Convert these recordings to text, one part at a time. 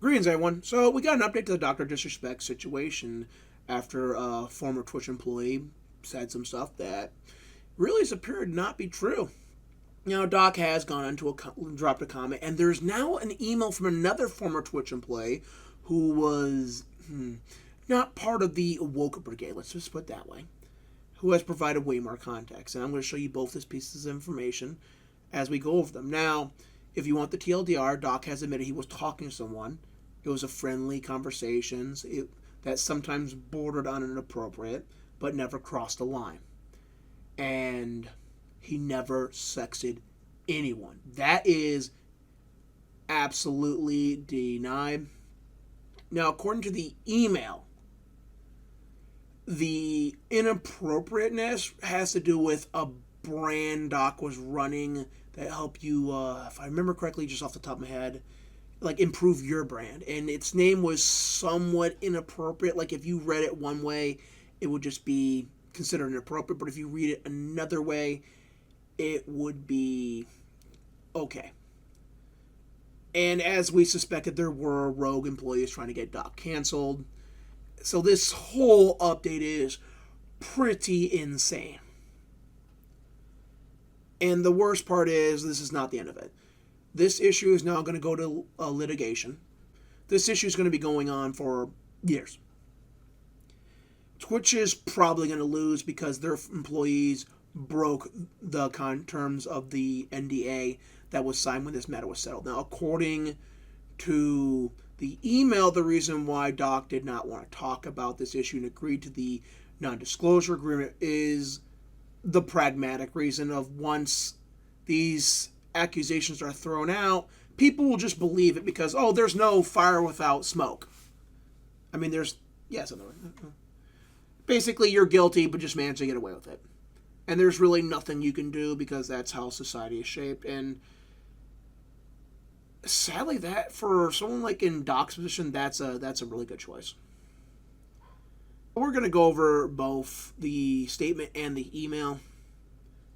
Greetings, everyone. So we got an update to the Dr. Disrespect situation after a former Twitch employee said some stuff that really has appeared to not be true. Doc has gone into dropped a comment, and there's now an email from another former Twitch employee who was not part of the woke brigade. Let's just put it that way. Who has provided way more context, and I'm going to show you both these pieces of information as we go over them. Now, if you want the TLDR, Doc has admitted he was talking to someone. It was a friendly conversation that sometimes bordered on inappropriate, but never crossed the line. And he never sexted anyone. That is absolutely denied. Now, according to the email, the inappropriateness has to do with a brand Doc was running that helped you, if I remember correctly, just off the top of my head, like improve your brand, and its name was somewhat inappropriate. Like if you read it one way, it would just be considered inappropriate, but if you read it another way, it would be okay. And as we suspected, there were rogue employees trying to get Doc canceled. So this whole update is pretty insane. And the worst part is this is not the end of it. This issue is now going to go to litigation. This issue is going to be going on for years. Twitch is probably going to lose because their employees broke the terms of the NDA that was signed when this matter was settled. Now, according to the email, the reason why Doc did not want to talk about this issue and agreed to the non-disclosure agreement is the pragmatic reason of once these accusations are thrown out, people will just believe it because, there's no fire without smoke. I mean, basically you're guilty, but just manage to get away with it. And there's really nothing you can do because that's how society is shaped. And sadly, that for someone like in Doc's position, that's a really good choice. We're going to go over both the statement and the email,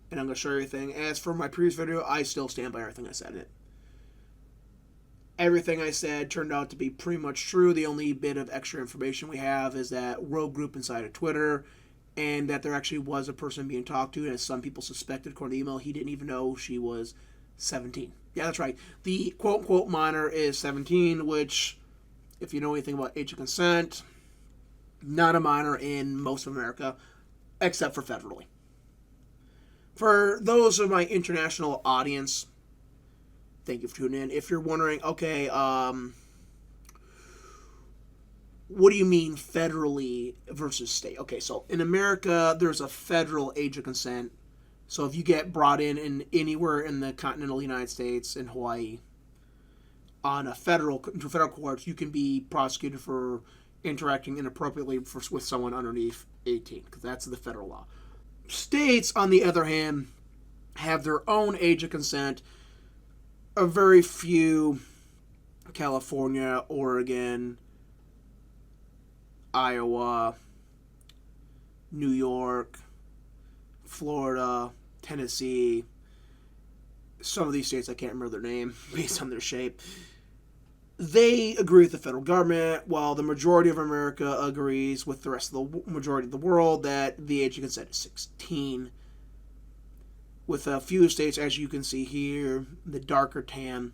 and I'm going to show you everything. As for my previous video, I still stand by everything I said in it. Everything I said turned out to be pretty much true. The only bit of extra information we have is that rogue group inside of Twitter, and that there actually was a person being talked to, and as some people suspected, according to the email, he didn't even know she was 17. Yeah, that's right. The quote-unquote minor is 17, which, if you know anything about age of consent, not a minor in most of America, except for federally. For those of my international audience, thank you for tuning in. If you're wondering, okay, what do you mean federally versus state? Okay, so in America, there's a federal age of consent. So if you get brought in anywhere in the continental United States, in Hawaii, on a federal courts, you can be prosecuted for interacting inappropriately with someone underneath 18, because that's the federal law. States, on the other hand, have their own age of consent. A very few, California, Oregon, Iowa, New York, Florida, Tennessee, some of these states, I can't remember their name based on their shape, they agree with the federal government, while the majority of America agrees with the rest of the majority of the world that the age of consent is 16. With a few states, as you can see here, the darker tan,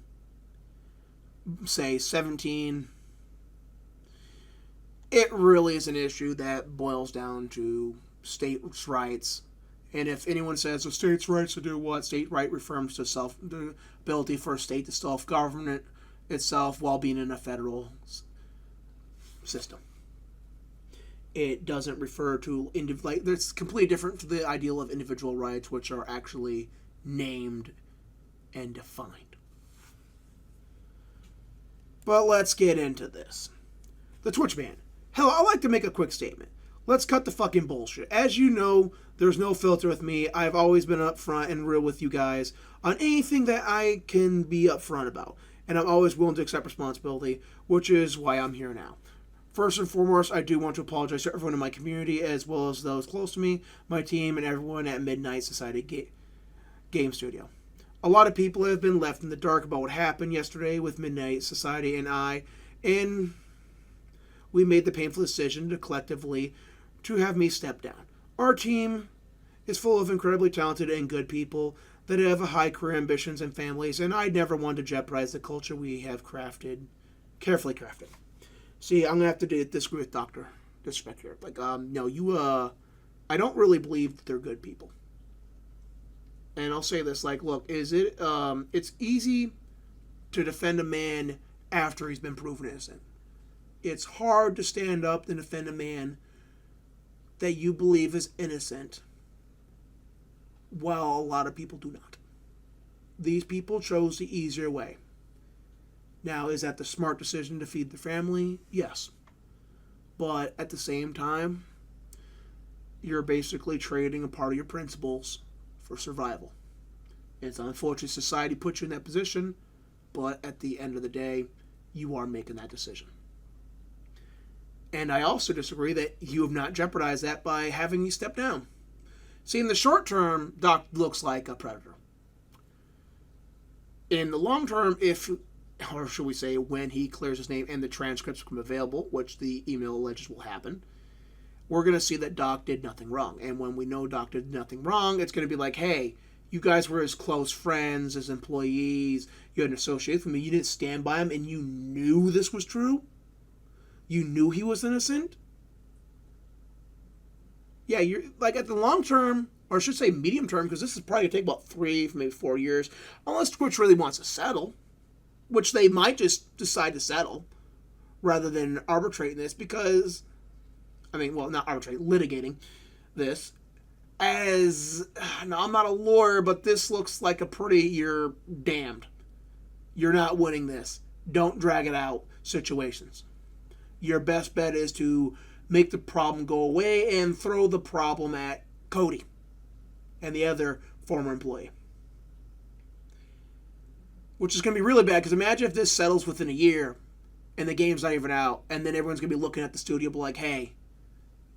say 17. It really is an issue that boils down to states' rights. And if anyone says the states' rights to do what, state right refers to the ability for a state to self-govern itself while being in a federal system. It doesn't refer to it's completely different to the ideal of individual rights, which are actually named and defined. But let's get into this. The Twitch ban. Hell, I'd like to make a quick statement. Let's cut the fucking bullshit. As you know, there's no filter with me. I've always been upfront and real with you guys on anything that I can be upfront about. And I'm always willing to accept responsibility, which is why I'm here now. First and foremost, I do want to apologize to everyone in my community, as well as those close to me, my team, and everyone at Midnight Society Game Studio. A lot of people have been left in the dark about what happened yesterday with Midnight Society and I, And we made the painful decision to collectively to have me step down. Our team is full of incredibly talented and good people that have high career ambitions and families, and I never wanted to jeopardize the culture we have carefully crafted. See, I'm gonna have to disagree with Doctor Disrespect here. Like, no, I don't really believe that they're good people. And I'll say this, like, look, it's easy to defend a man after he's been proven innocent. It's hard to stand up and defend a man that you believe is innocent while a lot of people do not. These people chose the easier way. Now, is that the smart decision to feed the family? Yes. But at the same time, you're basically trading a part of your principles for survival. It's unfortunate society puts you in that position, but at the end of the day, you are making that decision. And I also disagree that you have not jeopardized that by having you step down. See, in the short term, Doc looks like a predator. In the long term, or should we say, when he clears his name and the transcripts become available, which the email alleges will happen, we're going to see that Doc did nothing wrong. And when we know Doc did nothing wrong, it's going to be like, hey, you guys were his close friends, as employees, you had an association with him, you didn't stand by him, and you knew this was true? You knew he was innocent? Yeah, you're like at the long term, or I should say medium term, because this is probably going to take about 3, maybe 4 years, unless Twitch really wants to settle, which they might just decide to settle rather than arbitrating this because, not arbitrate, litigating this. Now I'm not a lawyer, but this looks like you're damned. You're not winning this. Don't drag it out situations. Your best bet is to make the problem go away and throw the problem at Cody and the other former employee. Which is going to be really bad, because imagine if this settles within a year and the game's not even out, and then everyone's going to be looking at the studio like, hey,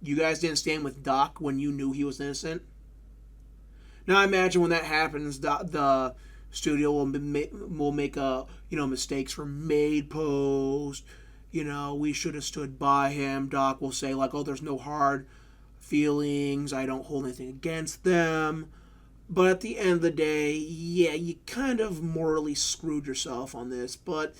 you guys didn't stand with Doc when you knew he was innocent? Now I imagine when that happens, the studio will make mistakes for made post. We should have stood by him. Doc will say, like, oh, there's no hard feelings. I don't hold anything against them. But at the end of the day, yeah, you kind of morally screwed yourself on this. But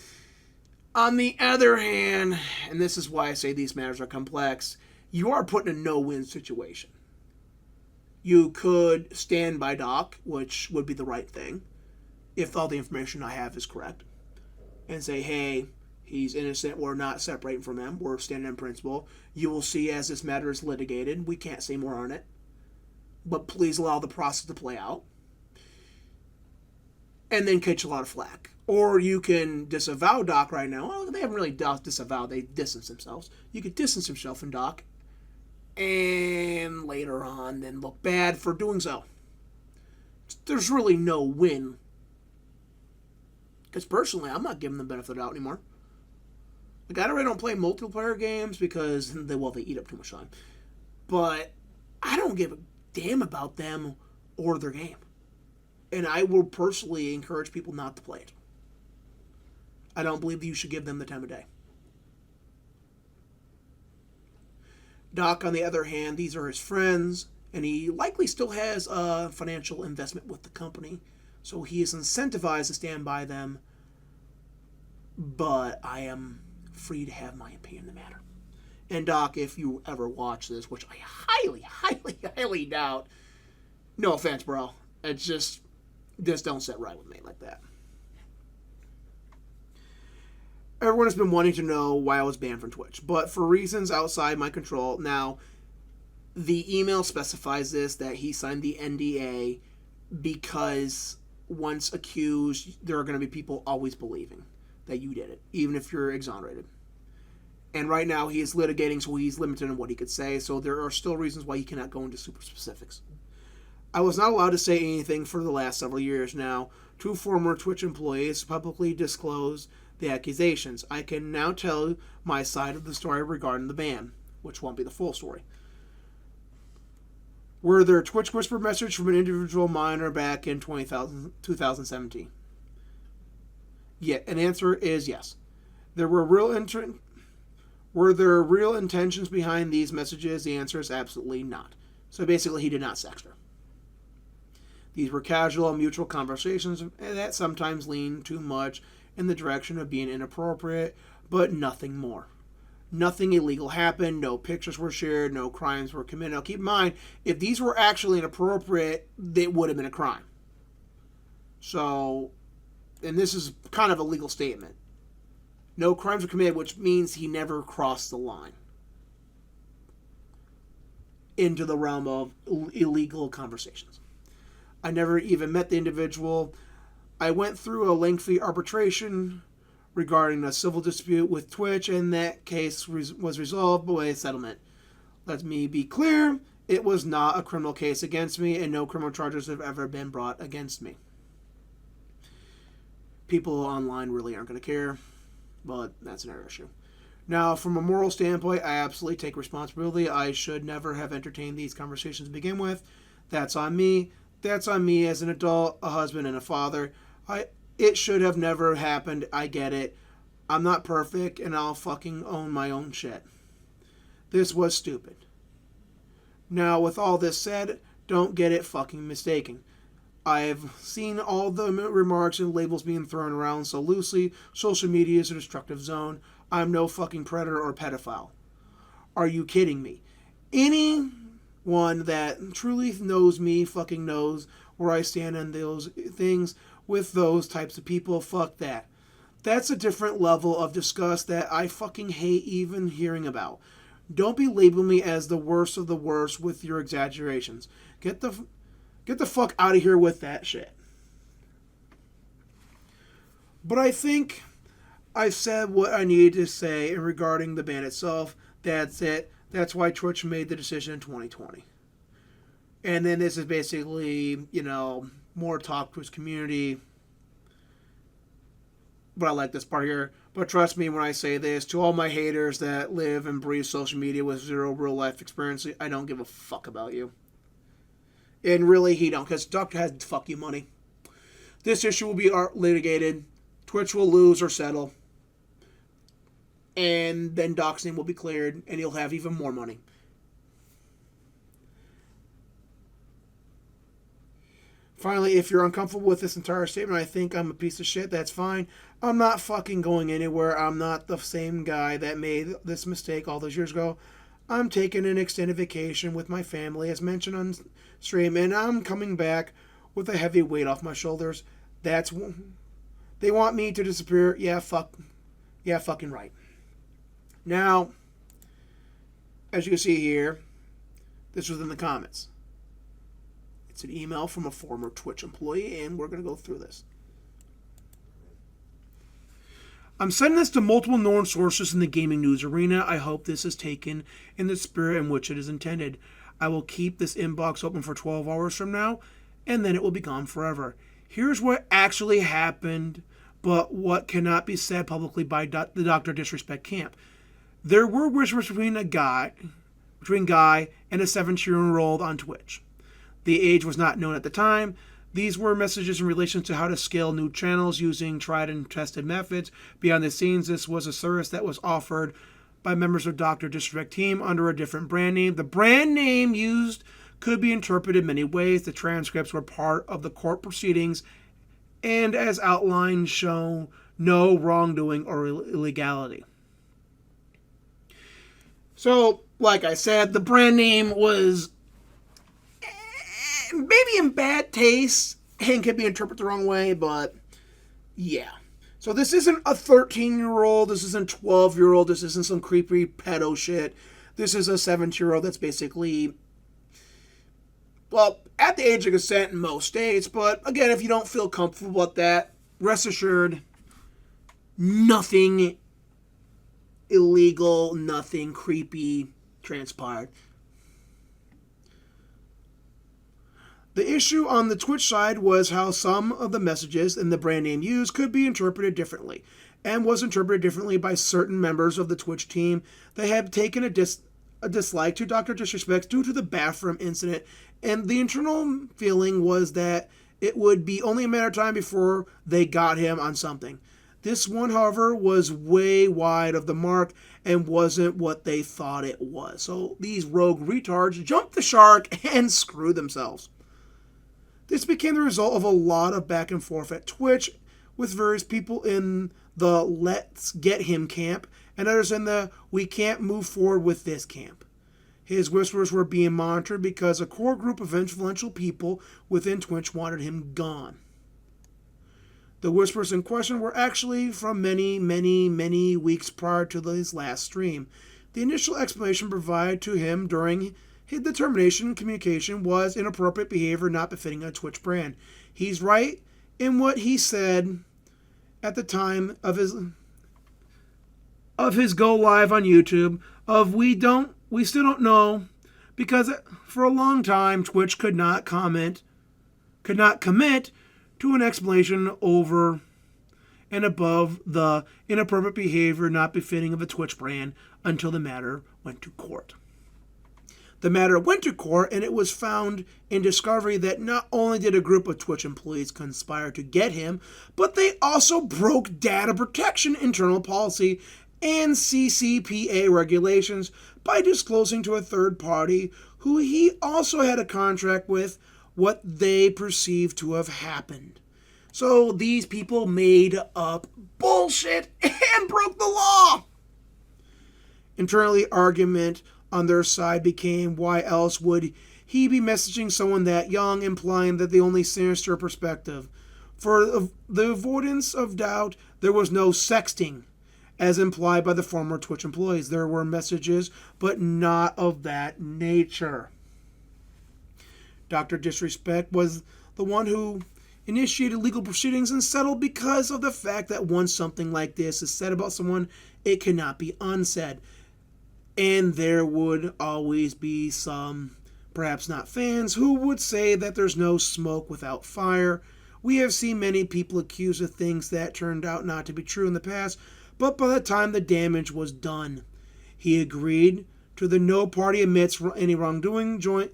on the other hand, and this is why I say these matters are complex, you are put in a no-win situation. You could stand by Doc, which would be the right thing, if all the information I have is correct, and say, hey, he's innocent, we're not separating from him, we're standing in principle. You will see as this matter is litigated, we can't say more on it, but please allow the process to play out. And then catch a lot of flack. Or you can disavow Doc right now. Well, they haven't really disavowed, they distanced themselves. You could distance yourself from Doc, and later on then look bad for doing so. There's really no win. Because personally, I'm not giving them the benefit of the doubt anymore. Like, I really don't play multiplayer games because, they eat up too much time. But I don't give a damn about them or their game. And I will personally encourage people not to play it. I don't believe that you should give them the time of day. Doc, on the other hand, these are his friends, and he likely still has a financial investment with the company, so he is incentivized to stand by them, but I am free to have my opinion on the matter. And Doc, if you ever watch this, which I highly, highly, highly doubt, no offense, bro, it's just, this don't sit right with me like that. Everyone has been wanting to know why I was banned from Twitch, but for reasons outside my control. Now, the email specifies this, that he signed the NDA because once accused, there are going to be people always believing that you did it, even if you're exonerated. And right now, he is litigating, so he's limited in what he could say, so there are still reasons why he cannot go into super specifics. I was not allowed to say anything for the last several years now. 2 former Twitch employees publicly disclosed the accusations. I can now tell my side of the story regarding the ban, which won't be the full story. Were there Twitch whisper message from an individual minor back in 2017? Yeah, an answer is yes. There were real were there real intentions behind these messages? The answer is absolutely not. So basically, he did not sext her. These were casual, mutual conversations that sometimes lean too much in the direction of being inappropriate, but nothing more. Nothing illegal happened. No pictures were shared. No crimes were committed. Now, keep in mind, if these were actually inappropriate, it would have been a crime. So, and this is kind of a legal statement. No crimes were committed, which means he never crossed the line into the realm of illegal conversations. I never even met the individual. I went through a lengthy arbitration regarding a civil dispute with Twitch, and that case was resolved by a settlement. Let me be clear, it was not a criminal case against me, and no criminal charges have ever been brought against me. People online really aren't going to care, but that's another issue. Now, from a moral standpoint, I absolutely take responsibility. I should never have entertained these conversations to begin with. That's on me. That's on me as an adult, a husband, and a father. It should have never happened. I get it. I'm not perfect, and I'll fucking own my own shit. This was stupid. Now, with all this said, don't get it fucking mistaken. I've seen all the remarks and labels being thrown around so loosely. Social media is a destructive zone. I'm no fucking predator or pedophile. Are you kidding me? Anyone that truly knows me fucking knows where I stand on those things with those types of people. Fuck that. That's a different level of disgust that I fucking hate even hearing about. Don't be labeling me as the worst of the worst with your exaggerations. Get the fuck out of here with that shit. But I think I've said what I needed to say regarding the ban itself. That's it. That's why Twitch made the decision in 2020. And then this is basically, more talk to his community. But I like this part here. But trust me when I say this, to all my haters that live and breathe social media with zero real life experience, I don't give a fuck about you. And really, he don't, because Doctor has fuck you money. This issue will be litigated. Twitch will lose or settle. And then Doc's name will be cleared, and he'll have even more money. Finally, if you're uncomfortable with this entire statement, I think I'm a piece of shit, that's fine. I'm not fucking going anywhere. I'm not the same guy that made this mistake all those years ago. I'm taking an extended vacation with my family, as mentioned on stream, and I'm coming back with a heavy weight off my shoulders. They want me to disappear. Yeah, fucking right. Now, as you can see here, this was in the comments. It's an email from a former Twitch employee, and we're going to go through this. I'm sending this to multiple known sources in the gaming news arena. I hope this is taken in the spirit in which it is intended. I will keep this inbox open for 12 hours from now, and then it will be gone forever. Here's what actually happened, but what cannot be said publicly by the Dr. Disrespect camp. There were whispers between Guy and a 17-year-old on Twitch. The age was not known at the time. These were messages in relation to how to scale new channels using tried and tested methods. Behind the scenes, this was a service that was offered by members of Dr. Disrespect team under a different brand name. The brand name used could be interpreted many ways. The transcripts were part of the court proceedings, and as outlined, show no wrongdoing or illegality. So, like I said, the brand name was maybe in bad taste and can be interpreted the wrong way, but yeah. So this isn't a 13-year-old, this isn't a 12-year-old, this isn't some creepy pedo shit. This is a 17-year-old that's basically, well, at the age of consent in most states, but again, if you don't feel comfortable with that, rest assured, nothing illegal, nothing creepy transpired. The issue on the Twitch side was how some of the messages in the brand name used could be interpreted differently, and was interpreted differently by certain members of the Twitch team that had taken a dislike to Dr. Disrespect due to the bathroom incident, and the internal feeling was that it would be only a matter of time before they got him on something. This one, however, was way wide of the mark and wasn't what they thought it was. So these rogue retards jumped the shark and screwed themselves. This became the result of a lot of back and forth at Twitch with various people in the let's get him camp and others in the we can't move forward with this camp. His whispers were being monitored because a core group of influential people within Twitch wanted him gone. The whispers in question were actually from many weeks prior to his last stream. The initial explanation provided to him during his determination communication was inappropriate behavior not befitting a Twitch brand. He's right in what he said at the time of his go live on YouTube of we still don't know because for a long time Twitch could not commit to an explanation over and above the inappropriate behavior not befitting of a Twitch brand until the matter went to court. The matter went to court, and it was found in discovery that not only did a group of Twitch employees conspire to get him, but they also broke data protection internal policy and CCPA regulations by disclosing to a third party who he also had a contract with what they perceived to have happened. So these people made up bullshit and broke the law. Internally, argument on their side became why else would he be messaging someone that young, implying that the only sinister perspective. For the avoidance of doubt, there was no sexting, as implied by the former Twitch employees. There were messages, but not of that nature. Dr. Disrespect was the one who initiated legal proceedings and settled because of the fact that once something like this is said about someone, it cannot be unsaid. And there would always be some, perhaps not fans, who would say that there's no smoke without fire. We have seen many people accused of things that turned out not to be true in the past, but by the time the damage was done, he agreed to the no party admits any wrongdoing joint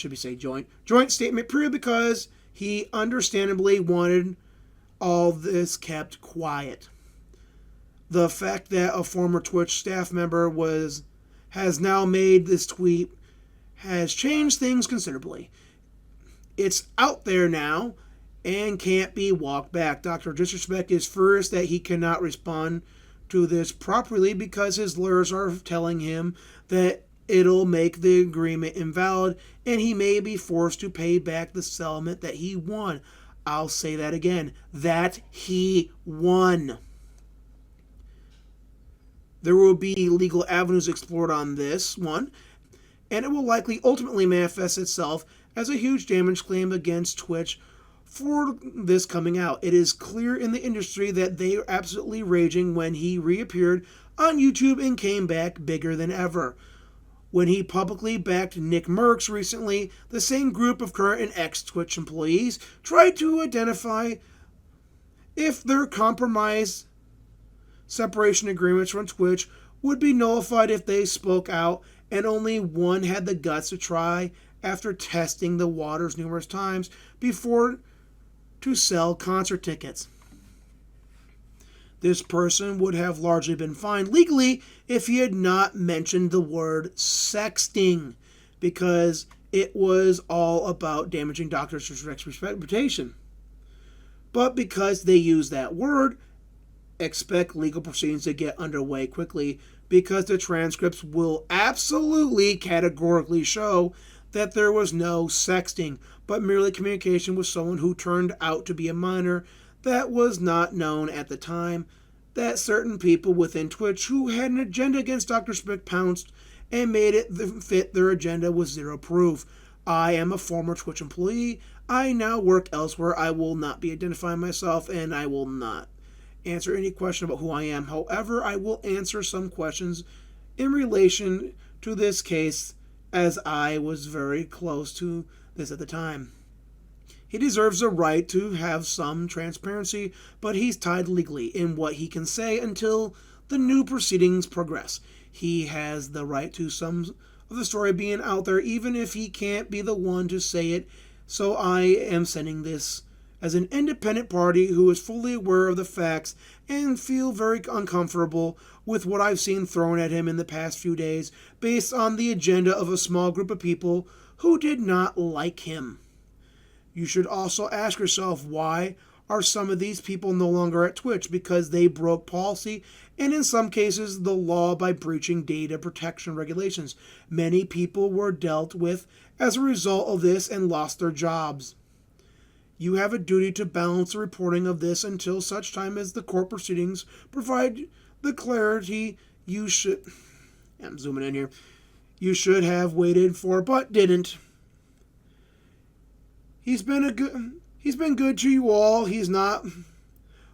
statement period because he understandably wanted all this kept quiet. The fact that a former Twitch staff member has now made this tweet has changed things considerably. It's out there now and can't be walked back. Dr. Disrespect is furious that he cannot respond to this properly because his lawyers are telling him that it'll make the agreement invalid and he may be forced to pay back the settlement that he won. I'll say that again, that he won. There will be legal avenues explored on this one, and it will likely ultimately manifest itself as a huge damage claim against Twitch for this coming out. It is clear in the industry that they are absolutely raging when he reappeared on YouTube and came back bigger than ever. When he publicly backed Nick Merckx recently, the same group of current and ex-Twitch employees tried to identify if their compromise separation agreements from Twitch would be nullified if they spoke out, and only one had the guts to try after testing the waters numerous times before to sell concert tickets. This person would have largely been fined legally if he had not mentioned the word sexting, because it was all about damaging Dr. Disrespect's reputation. But because they used that word, expect legal proceedings to get underway quickly, because the transcripts will absolutely categorically show that there was no sexting, but merely communication with someone who turned out to be a minor that was not known at the time, that certain people within Twitch who had an agenda against Dr. Spick pounced and made it fit their agenda with zero proof. I am a former Twitch employee. I now work elsewhere. I will not be identifying myself, and I will not answer any question about who I am. However, I will answer some questions in relation to this case, as I was very close to this at the time. He deserves the right to have some transparency, but he's tied legally in what he can say until the new proceedings progress. He has the right to some of the story being out there, even if he can't be the one to say it. So I am sending this as an independent party who is fully aware of the facts and feel very uncomfortable with what I've seen thrown at him in the past few days based on the agenda of a small group of people who did not like him. You should also ask yourself, why are some of these people no longer at Twitch? Because they broke policy and in some cases the law by breaching data protection regulations. Many people were dealt with as a result of this and lost their jobs. You have a duty to balance the reporting of this until such time as the court proceedings provide the clarity you should... I'm zooming in here. You should have waited for, but didn't. He's been good to you all. He's not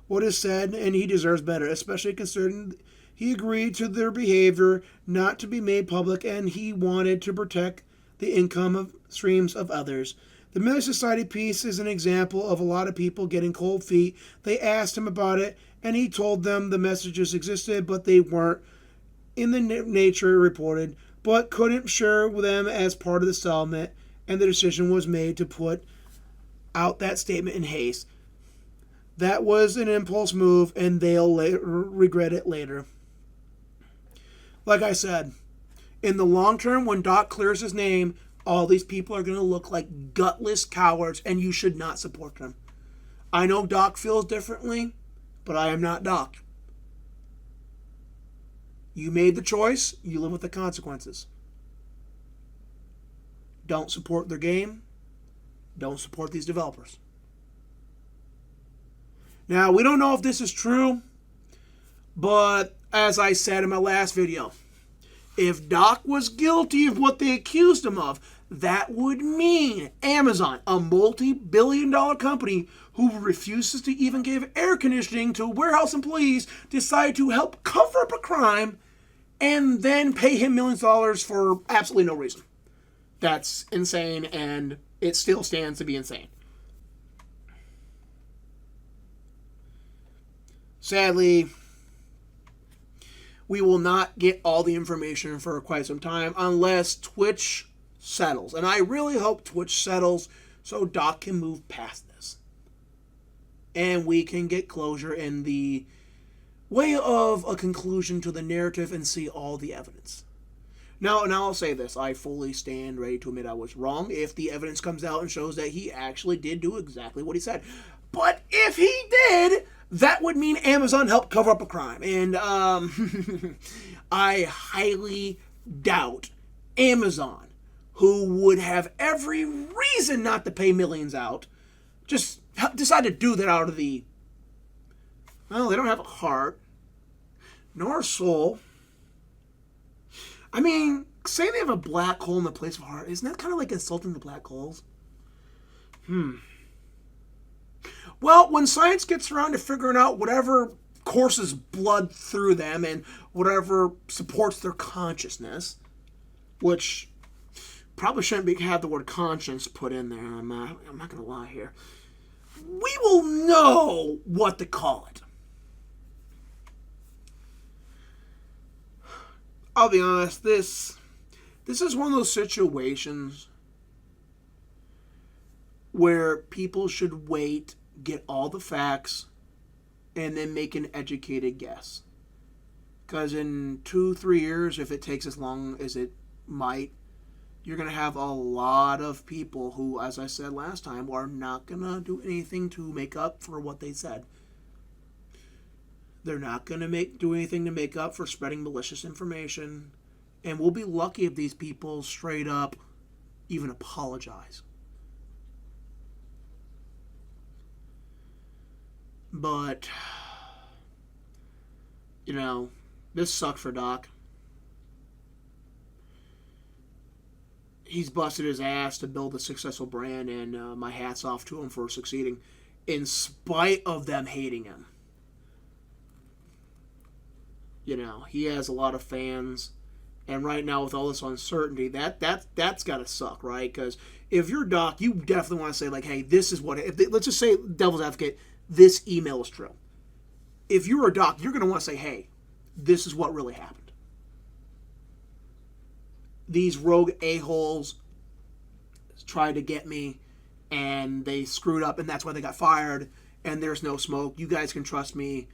what is said, and he deserves better, especially considering he agreed to their behavior not to be made public, and he wanted to protect the income streams of others. The Miller Society piece is an example of a lot of people getting cold feet. They asked him about it, and he told them the messages existed, but they weren't in the nature reported, but couldn't share them as part of the settlement, and the decision was made to put out that statement in haste. That was an impulse move, and they'll regret it later. Like I said, in the long term, when Doc clears his name, all these people are going to look like gutless cowards, and you should not support them. I know Doc feels differently, but I am not Doc. You made the choice, you live with the consequences. Don't support their game. Don't support these developers. Now, we don't know if this is true, but as I said in my last video, if Doc was guilty of what they accused him of, that would mean Amazon, a multi-billion-dollar company who refuses to even give air conditioning to warehouse employees, decide to help cover up a crime and then pay him millions of dollars for absolutely no reason. That's insane, and it still stands to be insane. Sadly, we will not get all the information for quite some time unless Twitch settles. And I really hope Twitch settles so Doc can move past this. And we can get closure in the way of a conclusion to the narrative and see all the evidence. Now I'll say this. I fully stand ready to admit I was wrong if the evidence comes out and shows that he actually did do exactly what he said. But if he did, that would mean Amazon helped cover up a crime. And I highly doubt Amazon, who would have every reason not to pay millions out, just decide to do that out of the... Well, they don't have a heart, nor a soul. I mean, saying they have a black hole in the place of heart, isn't that kind of like insulting the black holes? Well, when science gets around to figuring out whatever courses blood through them and whatever supports their consciousness, which probably shouldn't have the word conscience put in there, I'm not going to lie here, we will know what to call it. I'll be honest, this is one of those situations where people should wait, get all the facts, and then make an educated guess. Because in 2-3 years, if it takes as long as it might, you're going to have a lot of people who, as I said last time, are not going to do anything to make up for what they said. They're not going to do anything to make up for spreading malicious information. And we'll be lucky if these people straight up even apologize. But, you know, this sucked for Doc. He's busted his ass to build a successful brand, and my hat's off to him for succeeding, in spite of them hating him. You know, he has a lot of fans, and right now with all this uncertainty, that's got to suck, right? Because if you're Doc, you definitely want to say, like, hey, this is what... let's just say, devil's advocate, this email is true. If you're a Doc, you're going to want to say, hey, this is what really happened. These rogue a-holes tried to get me, and they screwed up, and that's why they got fired, and there's no smoke. You guys can trust me.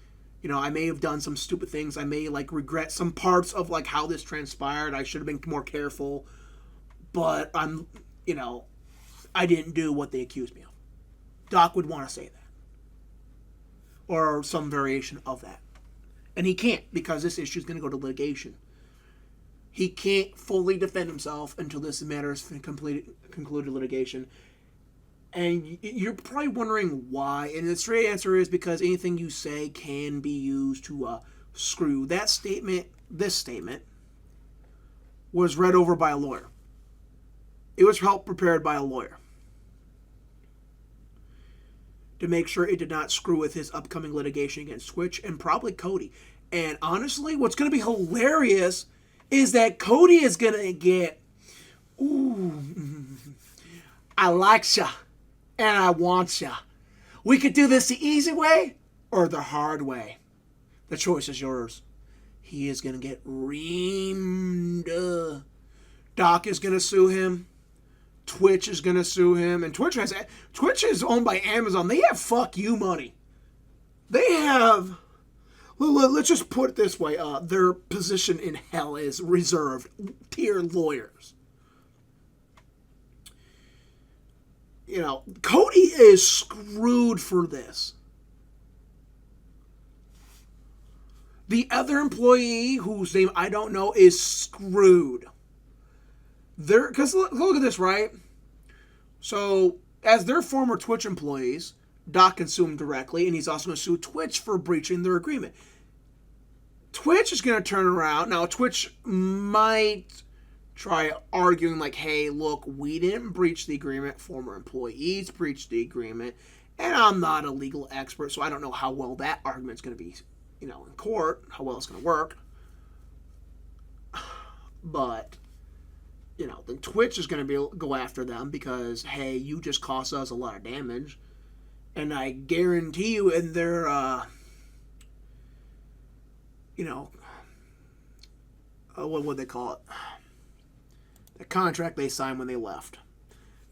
I may have done some stupid things. I may, regret some parts of, how this transpired. I should have been more careful. But I didn't do what they accused me of. Doc would want to say that. Or some variation of that. And he can't, because this issue is going to go to litigation. He can't fully defend himself until this matter is concluded litigation. And you're probably wondering why. And the straight answer is because anything you say can be used to screw. This statement, was read over by a lawyer. It was prepared by a lawyer to make sure it did not screw with his upcoming litigation against Twitch and probably Cody. And honestly, what's going to be hilarious is that Cody is going to get, I like ya. And I want ya. We could do this the easy way or the hard way. The choice is yours. He is going to get reamed. Doc is going to sue him. Twitch is going to sue him. And Twitch is owned by Amazon. They have fuck you money. They have, let's just put it this way. Their position in hell is reserved. Tier lawyers. Cody is screwed for this. The other employee, whose name I don't know, is screwed. Because look at this, right? So, as their former Twitch employees, Doc can sue them directly, and he's also going to sue Twitch for breaching their agreement. Twitch is going to turn around. Now, Twitch might try arguing hey, look, we didn't breach the agreement. Former employees breached the agreement. And I'm not a legal expert, so I don't know how well that argument's going to be, in court, how well it's going to work. But, then Twitch is going to go after them because, hey, you just cost us a lot of damage. And I guarantee you in their, what would they call it? The contract they signed when they left.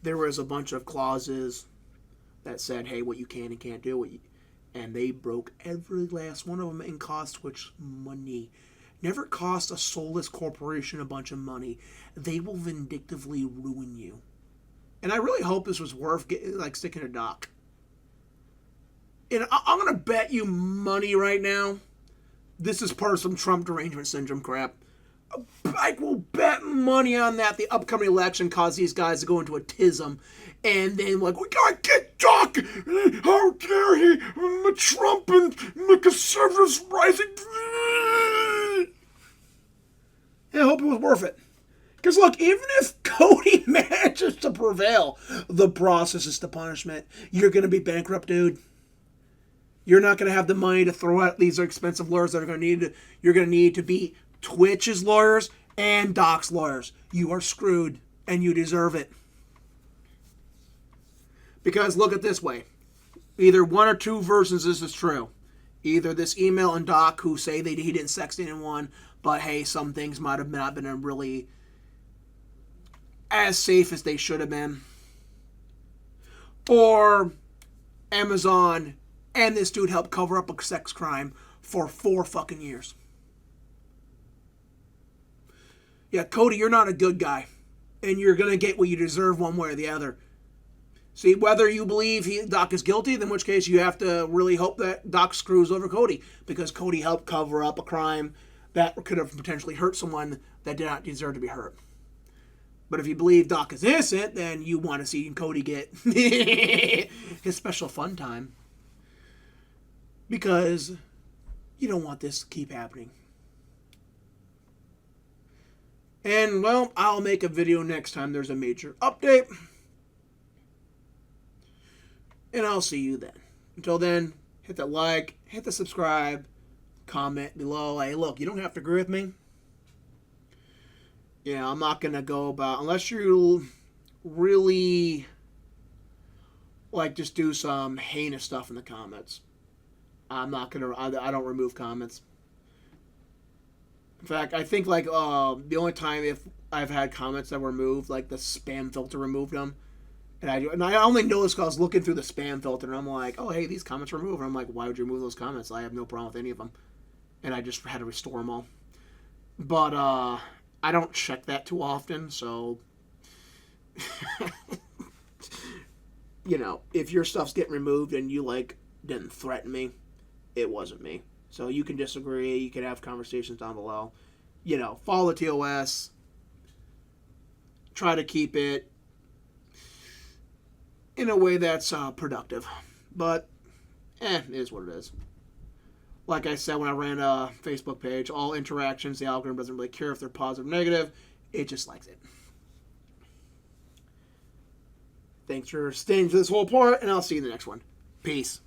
There was a bunch of clauses that said, hey, what you can and can't do. And they broke every last one of them and cost Twitch money. Never cost a soulless corporation a bunch of money. They will vindictively ruin you. And I really hope this was worth sticking to Doc. And I'm going to bet you money right now. This is part of some Trump derangement syndrome crap. I will bet money on that the upcoming election caused these guys to go into a tism. And then, we gotta get Doc! How dare he! Trump and the conservatives rising! I hope it was worth it. Because, look, even if Cody manages to prevail, the process is the punishment. You're going to be bankrupt, dude. You're not going to have the money to throw out these expensive lawyers that are going to need. You're going to need to be Twitch's lawyers and Doc's lawyers. You are screwed, and you deserve it. Because look at it this way. Either one or two versions of this is true. Either this email and Doc who say he didn't sext anyone, but hey, some things might have not been really as safe as they should have been. Or Amazon and this dude helped cover up a sex crime for 4 fucking years. Yeah, Cody, you're not a good guy. And you're going to get what you deserve one way or the other. See, whether you believe Doc is guilty, in which case you have to really hope that Doc screws over Cody. Because Cody helped cover up a crime that could have potentially hurt someone that did not deserve to be hurt. But if you believe Doc is innocent, then you want to see Cody get his special fun time. Because you don't want this to keep happening. And, well, I'll make a video next time there's a major update. And I'll see you then. Until then, hit that like, hit the subscribe, comment below. Hey, look, you don't have to agree with me. Yeah, I'm not going to go about, unless you really, just do some heinous stuff in the comments. I'm not going to, I don't remove comments. In fact, I think, the only time if I've had comments that were removed, the spam filter removed them. And I only know this because I was looking through the spam filter, and I'm like, oh, hey, these comments were removed. And I'm like, why would you remove those comments? I have no problem with any of them. And I just had to restore them all. But I don't check that too often, so if your stuff's getting removed and you didn't threaten me, it wasn't me. So you can disagree. You can have conversations down below. Follow the TOS. Try to keep it in a way that's productive. But, it is what it is. Like I said when I ran a Facebook page, all interactions, the algorithm doesn't really care if they're positive or negative. It just likes it. Thanks for staying for this whole part, and I'll see you in the next one. Peace.